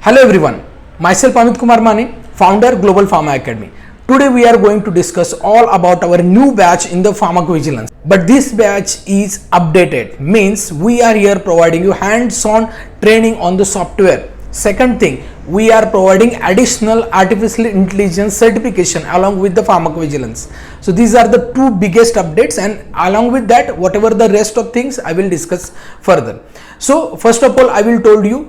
Hello everyone, myself Amit Kumar Mani, founder Global Pharma Academy. Today we are going to discuss all about our new batch in the Pharmacovigilance. But this batch is updated, means we are here providing you hands-on training on the software. Second thing, we are providing additional artificial intelligence certification along with the pharmacovigilance. So these are the two biggest updates, and along with that, whatever the rest of things I will discuss further. So first of all, I will told you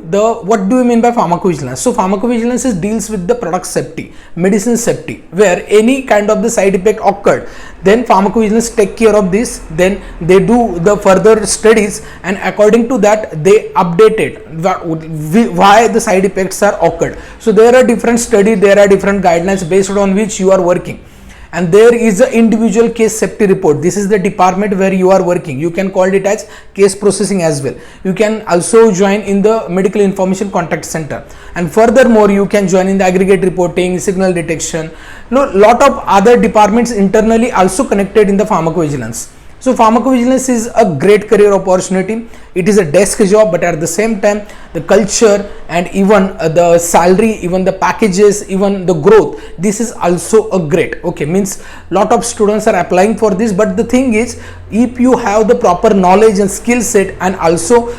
what do you mean by pharmacovigilance. So pharmacovigilance deals with the product safety, medicine safety, where any kind of the side effect occurred, then pharmacovigilance take care of this, then they do the further studies, and according to that they update it why the side effects are occurred. So there are different studies, there are different guidelines based on which you are working, and there is an individual case safety report. This is the department where you are working. You can call it as case processing as well. You can also join in the medical information contact center, and furthermore you can join in the aggregate reporting, signal detection. Lot of other departments internally also connected in the pharmacovigilance. So pharmacovigilance is a great career opportunity. It is a desk job, but at the same time the culture and even the salary, even the packages, even the growth, this is also a great. Okay, means lot of students are applying for this, but the thing is, if you have the proper knowledge and skill set, and also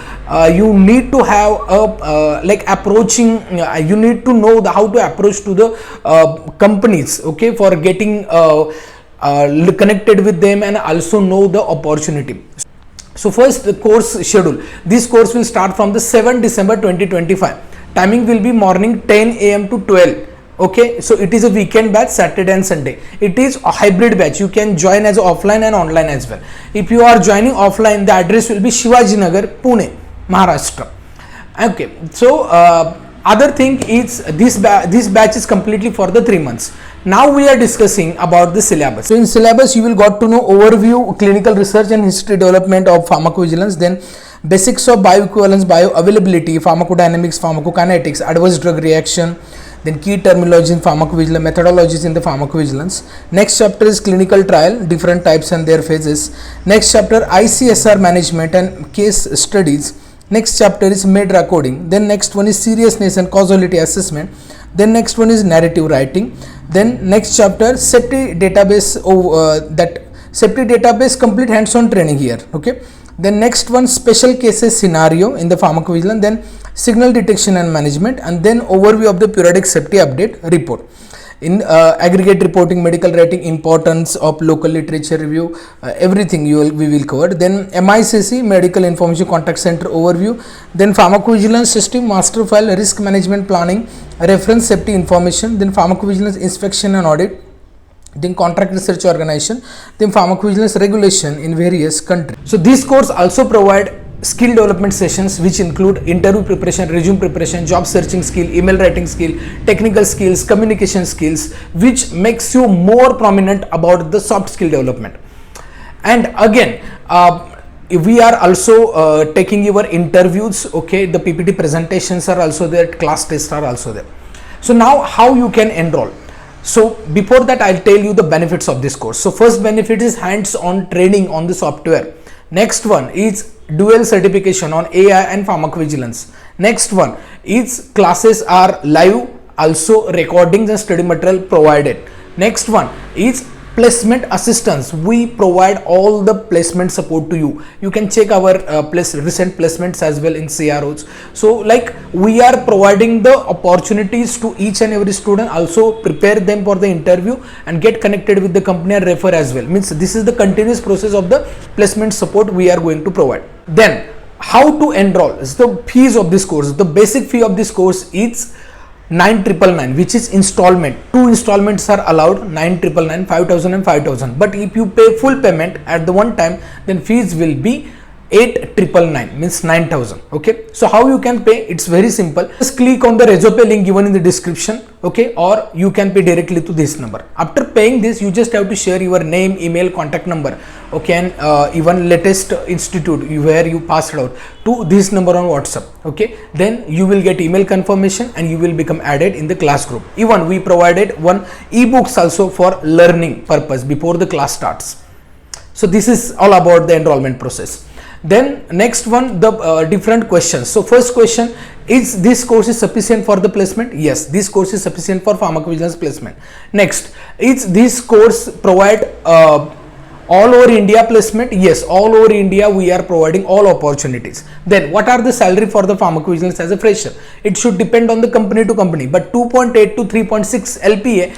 you need to have a you need to know how to approach to the companies, okay, for getting connected with them and also know the opportunity. So first, the course schedule. This course will start from the 7th December 2025. Timing will be morning 10 a.m. to 12. Okay, so it is a weekend batch, Saturday and Sunday. It is a hybrid batch. You can join as offline and online as well. If you are joining offline, the address will be Shivajinagar, Pune, Maharashtra. Okay, so other thing is this batch is completely for the 3 months. Now we are discussing about the syllabus. So in syllabus you will got to know overview, clinical research and history development of pharmacovigilance, then basics of bioequivalence, bioavailability, pharmacodynamics, pharmacokinetics, adverse drug reaction, then key terminologies in pharmacovigilance, methodologies in the pharmacovigilance. Next chapter is clinical trial, different types and their phases. Next chapter ICSR management and case studies. Next chapter is med recording. Then next one is seriousness and causality assessment. Then next one is narrative writing. Then next chapter safety database, safety database complete hands-on training here. Okay. Then next one special cases scenario in the pharmacovigilance. Then signal detection and management, and then overview of the periodic safety update report. In aggregate reporting, medical writing, importance of local literature review, everything we will cover. Then MICC, medical information contact center overview. Then pharmacovigilance system, master file, risk management planning, reference safety information. Then pharmacovigilance inspection and audit. Then contract research organization. Then pharmacovigilance regulation in various countries. So this course also provide skill development sessions which include interview preparation, resume preparation, job searching skill, email writing skill, technical skills, communication skills, which makes you more prominent about the soft skill development. And again, we are also taking your interviews. Okay, the PPT presentations are also there, class tests are also there. So now how you can enroll. So before that, I'll tell you the benefits of this course. So first benefit is hands-on training on the software. Next one is dual certification on AI and pharmacovigilance. Next one is classes are live, also recordings and study material provided. Next one is placement assistance. We provide all the placement support to you. You can check our recent placements as well in CROs. So like we are providing the opportunities to each and every student, also prepare them for the interview and get connected with the company and refer as well. Means this is the continuous process of the placement support we are going to provide. Then how to enroll is the fees of this course. The basic fee of this course is 9,999, which is installment. 2 installments are allowed, 9,999, 5,000 and 5,000. But if you pay full payment at the one time, then fees will be 8,999, means 9,000. Okay, so how you can pay? It's very simple. Just click on the resume link given in the description. Okay, or you can pay directly to this number. After paying this, you just have to share your name, email, contact number, okay, and even latest institute where you passed out to this number on WhatsApp. Okay, then you will get email confirmation and you will become added in the class group. Even we provided one ebooks also for learning purpose before the class starts. So this is all about the enrollment process. Then next one, the different questions. So first question, is this course is sufficient for the placement? Yes, this course is sufficient for pharmacovigilance placement. Next, is this course provide all over India placement? Yes, all over India we are providing all opportunities. Then what are the salary for the pharmacovigilance as a fresher? It should depend on the company to company, but 2.8 to 3.6 LPA,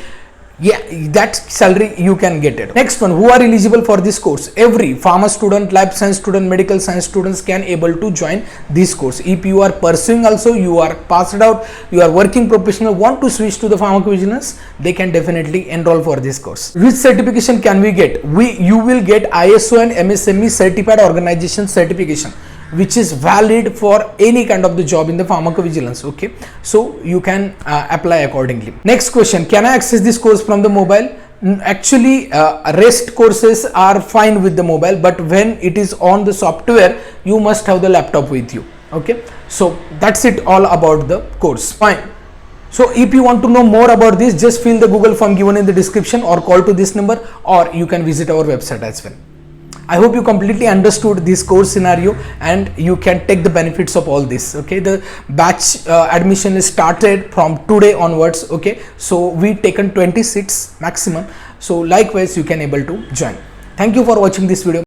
yeah, that salary you can get it. Next one, who are eligible for this course? Every pharma student, lab science student, medical science students can able to join this course. If you are pursuing also, you are passed out, you are working professional, want to switch to the pharmacovigilance, they can definitely enroll for this course. Which certification can we get? You will get ISO and MSME certified organization certification, which is valid for any kind of the job in the pharmacovigilance. Okay, so you can apply accordingly. Next question, can I access this course from the mobile? Actually, rest courses are fine with the mobile, but when it is on the software, you must have the laptop with you. Okay, so that's it all about the course. Fine. So if you want to know more about this, just fill the Google form given in the description or call to this number, or you can visit our website as well. I hope you completely understood this course scenario and you can take the benefits of all this. Okay, the batch admission is started from today onwards. Okay, so we taken 20 seats maximum, so likewise you can able to join. Thank you for watching this video.